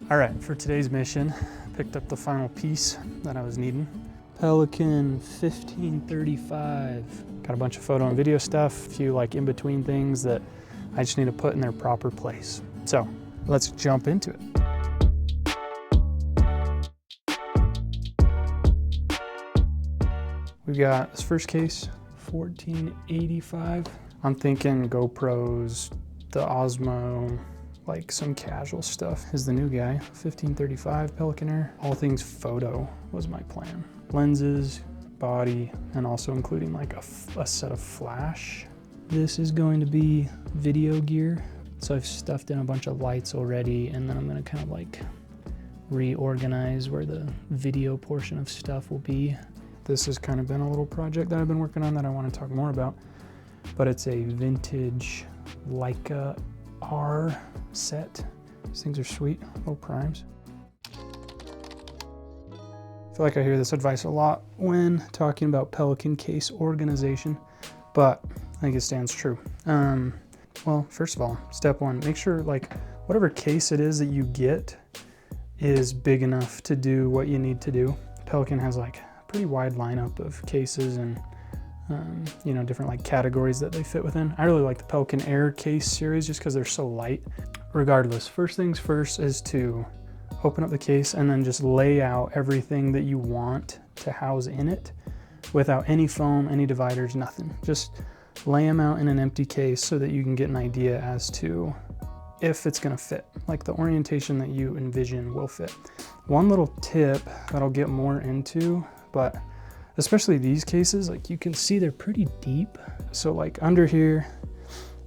All right, for today's mission, picked up the final piece that I was needing. Pelican 1535. Got a bunch of photo and video stuff, a few like in between things that I just need to put in their proper place. So let's jump into it. We've got this first case, 1485. I'm thinking GoPros, the Osmo, like some casual stuff is the new guy. 1535 Pelican Air. All things photo was my plan. Lenses, body, and also including like a set of flash. This is going to be video gear. So I've stuffed in a bunch of lights already, and then I'm gonna kind of like reorganize where the video portion of stuff will be. This has kind of been a little project that I've been working on that I want to talk more about, but it's a vintage Leica R set. These things are sweet, little primes. I feel like I hear this advice a lot when talking about Pelican case organization, but I think it stands true. Well, first of all, step one, make sure like whatever case it is that you get is big enough to do what you need to do. Pelican has like a pretty wide lineup of cases and you know, different like categories that they fit within. I really like the Pelican Air case series just because they're so light. Regardless, first things first is to open up the case and then just lay out everything that you want to house in it without any foam, any dividers, nothing. Just lay them out in an empty case so that you can get an idea as to if it's gonna fit, like the orientation that you envision will fit. One little tip that I'll get more into, but especially these cases, like you can see they're pretty deep. So like under here,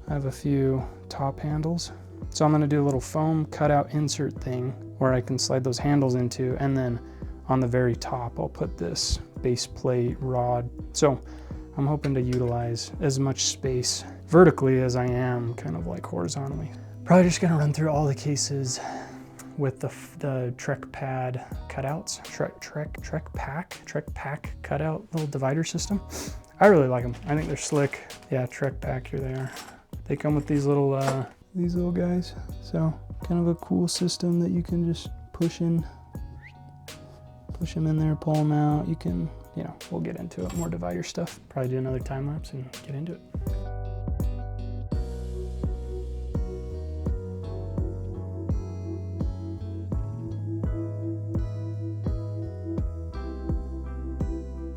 I have a few top handles. So I'm gonna do a little foam cutout insert thing where I can slide those handles into, and then on the very top, I'll put this base plate rod. So I'm hoping to utilize as much space vertically as I am kind of like horizontally. Probably just gonna run through all the cases with the TrekPad cutouts, TrekPak cutout little divider system. I really like them. I think they're slick. Yeah, TrekPak, here they are. They come with these little guys. So kind of a cool system that you can just push them in there, pull them out. You can, you know, we'll get into it, more divider stuff. Probably do another time lapse and get into it.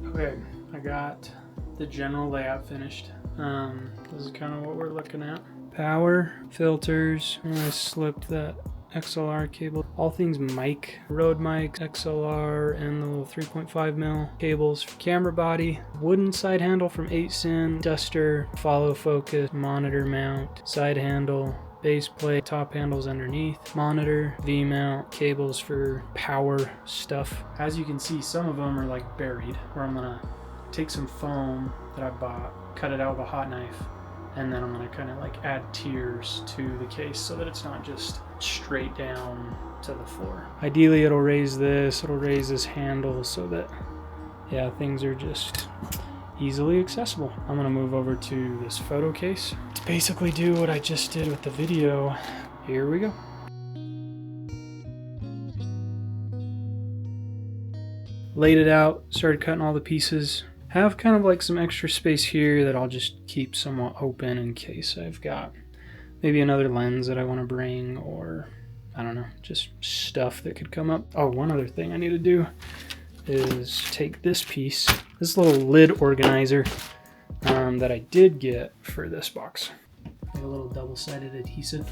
Okay, I got the general layout finished. This is kind of what we're looking at. Power, filters, and I slipped that XLR cable. All things mic, Rode mic, XLR, and the little 3.5mm cables. Camera body, wooden side handle from 8sin, duster, follow focus, monitor mount, side handle, base plate, top handles underneath, monitor, V-mount, cables for power stuff. As you can see, some of them are like buried, where I'm gonna take some foam that I bought, cut it out with a hot knife, and then I'm gonna kind of like add tiers to the case so that it's not just straight down to the floor. Ideally, it'll raise this handle so that, yeah, things are just easily accessible. I'm gonna move over to this photo case to basically do what I just did with the video. Here we go. Laid it out, started cutting all the pieces. Have kind of like some extra space here that I'll just keep somewhat open in case I've got maybe another lens that I want to bring, or I don't know, just stuff that could come up. Oh, one other thing I need to do is take this piece, this little lid organizer that I did get for this box. Like a little double-sided adhesive.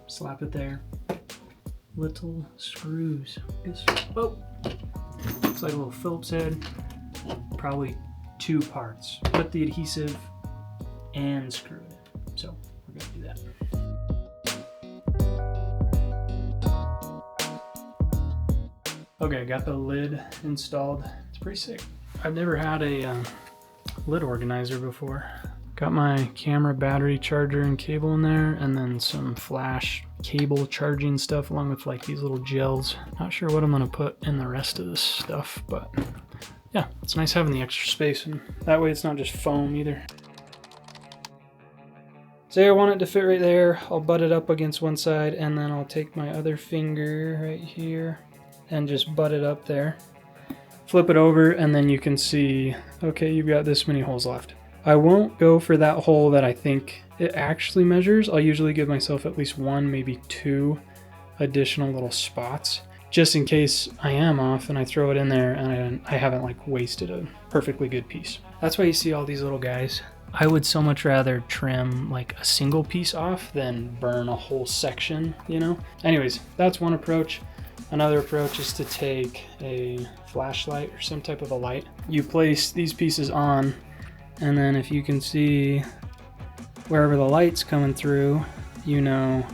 Slap it there. Little screws. Oh, looks like a little Phillips head. Probably 2 parts. Put the adhesive and screw it in. So we're gonna do that. Okay, got the lid installed. It's pretty sick. I've never had a lid organizer before. Got my camera battery charger and cable in there, and then some flash cable charging stuff along with like these little gels. Not sure what I'm gonna put in the rest of this stuff, but yeah, it's nice having the extra space, and that way it's not just foam either. Say I want it to fit right there, I'll butt it up against one side, and then I'll take my other finger right here and just butt it up there. Flip it over, and then you can see, okay, you've got this many holes left. I won't go for that hole that I think it actually measures. I'll usually give myself at least 1, maybe 2 additional little spots, just in case I am off and I throw it in there and I haven't like wasted a perfectly good piece. That's why you see all these little guys. I would so much rather trim like a single piece off than burn a whole section, you know? Anyways, that's one approach. Another approach is to take a flashlight or some type of a light. You place these pieces on, and then if you can see wherever the light's coming through, you know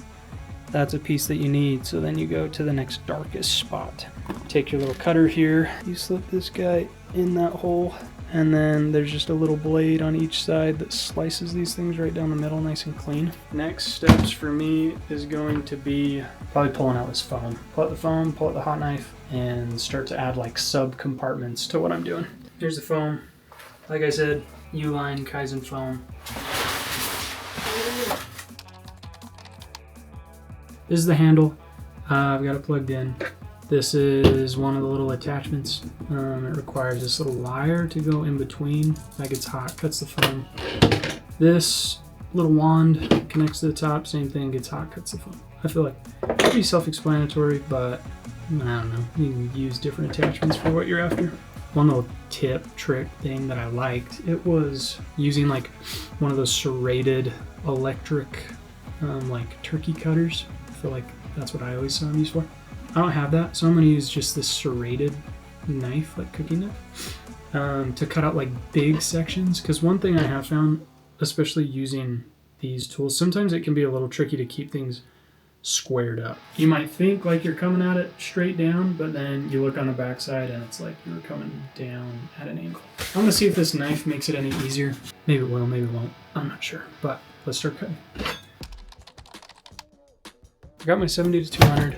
that's a piece that you need. So then you go to the next darkest spot. Take your little cutter here, you slip this guy in that hole, and then there's just a little blade on each side that slices these things right down the middle nice and clean. Next steps for me is going to be probably pulling out this foam. Pull out the foam, pull out the hot knife, and start to add like sub compartments to what I'm doing. Here's the foam. Like I said, U-line Kaizen foam. This is the handle. I've got it plugged in. This is one of the little attachments. It requires this little wire to go in between. That gets hot, cuts the foam. This little wand connects to the top, same thing, gets hot, cuts the foam. I feel like it's pretty self-explanatory, but I don't know. You can use different attachments for what you're after. One little tip, trick thing that I liked, it was using like one of those serrated electric like turkey cutters. I feel like that's what I always saw them used for. I don't have that, so I'm going to use just this serrated knife, like cooking knife, to cut out like big sections. Because one thing I have found, especially using these tools, sometimes it can be a little tricky to keep things squared up. You might think like you're coming at it straight down, but then you look on the backside and it's like you're coming down at an angle. I'm going to see if this knife makes it any easier. Maybe it will, maybe it won't. I'm not sure, but let's start cutting. I got my 70 to 200.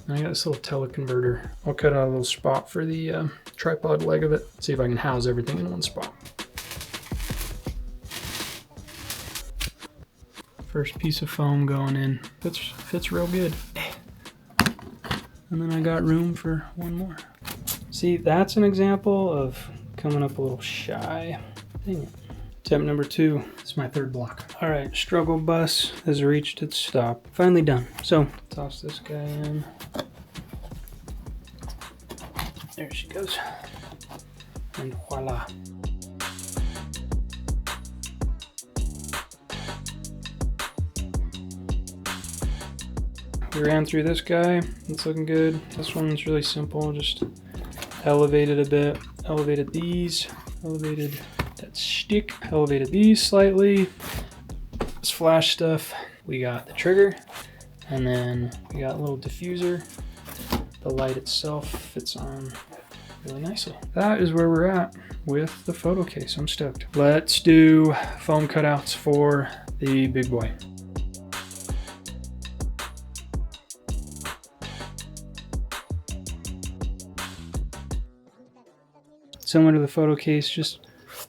I got this little teleconverter. I'll cut out a little spot for the tripod leg of it. See if I can house everything in one spot. First piece of foam going in. Fits real good. And then I got room for one more. See, that's an example of coming up a little shy. Dang it. Attempt number 2. This is my third block. All right, struggle bus has reached its stop. Finally done. So toss this guy in. There she goes. And voila. We ran through this guy. It's looking good. This one's really simple. Just elevated a bit. Elevated these. Elevated that stick. Elevated these slightly. This flash stuff. We got the trigger. And then we got a little diffuser. The light itself fits on really nicely. That is where we're at with the photo case. I'm stoked. Let's do foam cutouts for the big boy. Similar to the photo case, just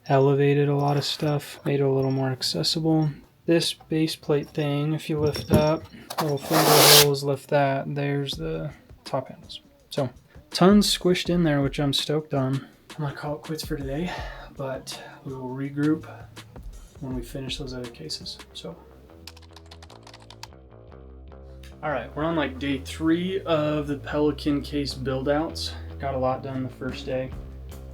elevated a lot of stuff, made it a little more accessible. This base plate thing, if you lift up, little finger holes, lift that, there's the top handles. So, tons squished in there, which I'm stoked on. I'm gonna call it quits for today, but we will regroup when we finish those other cases. So, all right, we're on like day 3 of the Pelican case build outs. Got a lot done the first day.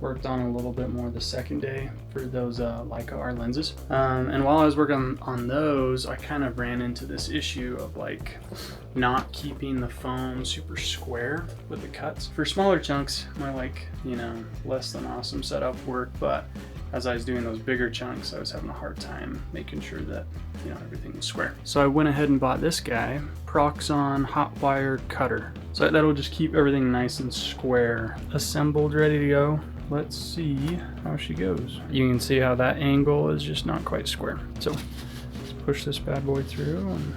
Worked on a little bit more the second day for those Leica R lenses. And while I was working on those, I kind of ran into this issue of like not keeping the foam super square with the cuts. For smaller chunks, my like, you know, less than awesome setup worked, but as I was doing those bigger chunks, I was having a hard time making sure that, you know, everything was square. So I went ahead and bought this guy, Proxxon hot wire cutter. So that'll just keep everything nice and square. Assembled, ready to go. Let's see how she goes. You can see how that angle is just not quite square. So let's push this bad boy through and,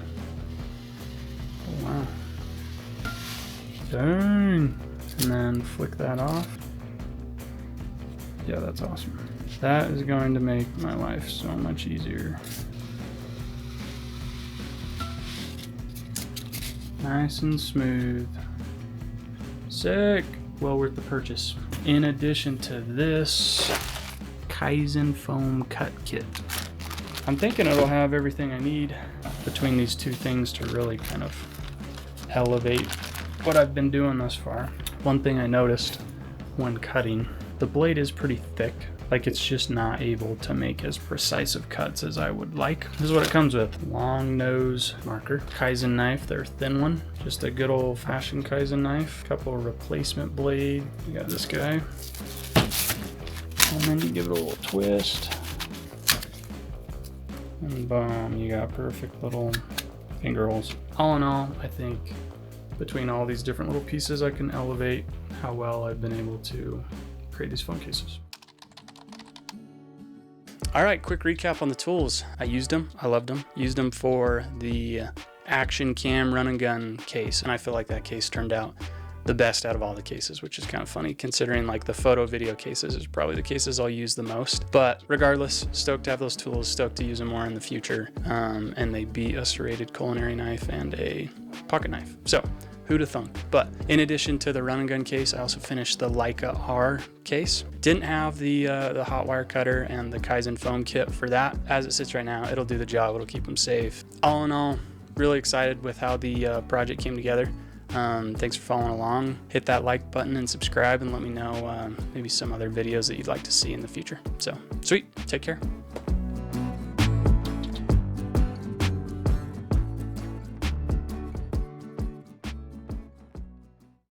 oh wow. Dang. And then flick that off. Yeah, that's awesome. That is going to make my life so much easier. Nice and smooth. Sick. Well worth the purchase. In addition to this Kaizen foam cut kit. I'm thinking it'll have everything I need between these two things to really kind of elevate what I've been doing thus far. One thing I noticed when cutting, the blade is pretty thick. Like it's just not able to make as precise of cuts as I would like. This is what it comes with. Long nose marker, Kaizen knife, their thin one. Just a good old fashioned Kaizen knife. Couple of replacement blade. You got this guy. And then you give it a little twist. And boom, you got perfect little finger holes. All in all, I think between all these different little pieces, I can elevate how well I've been able to create these phone cases. All right, quick recap on the tools. I used them, I loved them. Used them for the action cam run and gun case, and I feel like that case turned out the best out of all the cases, which is kind of funny considering like the photo video cases is probably the cases I'll use the most. But regardless, stoked to have those tools, stoked to use them more in the future. And they beat a serrated culinary knife and a pocket knife. So who'da thunk? But in addition to the run and gun case, I also finished the Leica R case. Didn't have the hot wire cutter and the Kaizen foam kit for that. As it sits right now, it'll do the job. It'll keep them safe. All in all, really excited with how the project came together. Thanks for following along. Hit that like button and subscribe and let me know maybe some other videos that you'd like to see in the future. So sweet, take care.